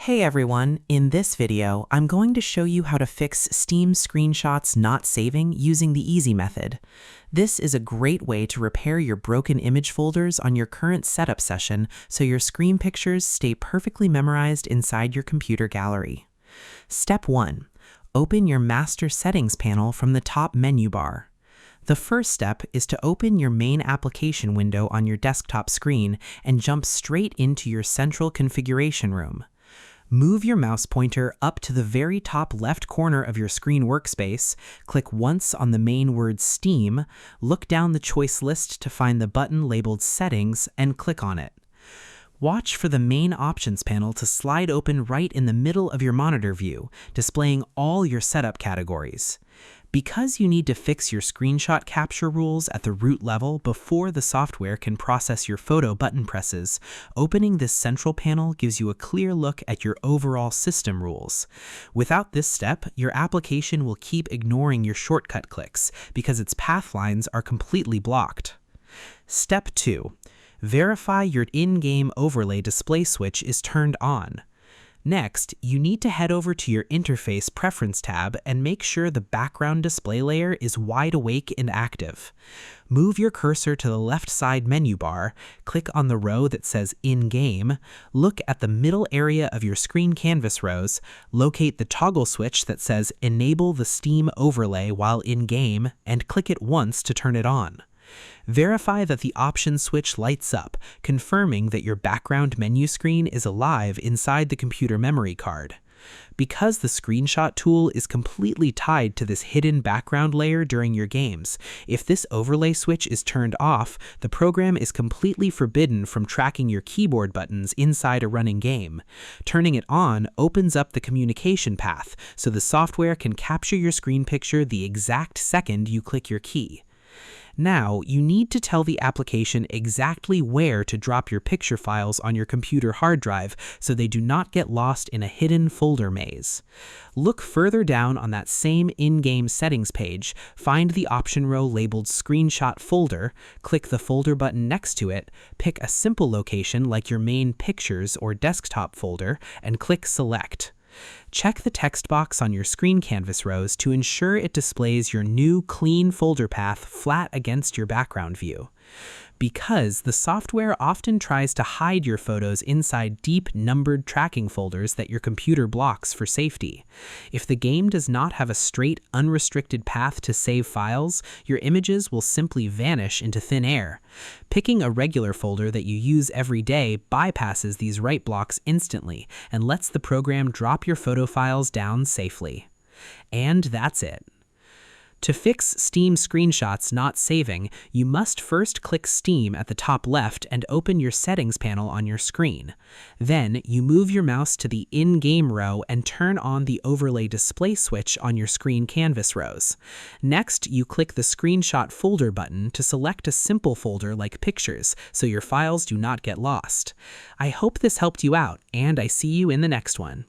Hey everyone, in this video, I'm going to show you how to fix Steam screenshots not saving using the easy method. This is a great way to repair your broken image folders on your current setup session so your screen pictures stay perfectly memorized inside your computer gallery. Step 1. Open your Master Settings panel from the top menu bar. The first step is to open your main application window on your desktop screen and jump straight into your central configuration room. Move your mouse pointer up to the very top left corner of your screen workspace, click once on the main word Steam, look down the choice list to find the button labeled Settings, and click on it. Watch for the main options panel to slide open right in the middle of your monitor view, displaying all your setup categories. Because you need to fix your screenshot capture rules at the root level before the software can process your photo button presses, opening this central panel gives you a clear look at your overall system rules. Without this step, your application will keep ignoring your shortcut clicks because its path lines are completely blocked. Step 2. Verify your in-game overlay display switch is turned on. Next, you need to head over to your Interface Preference tab and make sure the background display layer is wide awake and active. Move your cursor to the left side menu bar, click on the row that says In-Game, look at the middle area of your screen canvas rows, locate the toggle switch that says Enable the Steam overlay while in-game, and click it once to turn it on. Verify that the option switch lights up, confirming that your background menu screen is alive inside the computer memory card. Because the screenshot tool is completely tied to this hidden background layer during your games, if this overlay switch is turned off, the program is completely forbidden from tracking your keyboard buttons inside a running game. Turning it on opens up the communication path, so the software can capture your screen picture the exact second you click your key. Now, you need to tell the application exactly where to drop your picture files on your computer hard drive so they do not get lost in a hidden folder maze. Look further down on that same in-game settings page, find the option row labeled Screenshot Folder, click the folder button next to it, pick a simple location like your main Pictures or Desktop folder, and click Select. Check the text box on your screen canvas rows to ensure it displays your new clean folder path flat against your background view. Because the software often tries to hide your photos inside deep numbered tracking folders that your computer blocks for safety. If the game does not have a straight, unrestricted path to save files, your images will simply vanish into thin air. Picking a regular folder that you use every day bypasses these write blocks instantly and lets the program drop your photo files down safely. And that's it. To fix Steam screenshots not saving, you must first click Steam at the top left and open your settings panel on your screen. Then, you move your mouse to the in-game row and turn on the overlay display switch on your screen canvas rows. Next, you click the Screenshot Folder button to select a simple folder like Pictures so your files do not get lost. I hope this helped you out, and I see you in the next one.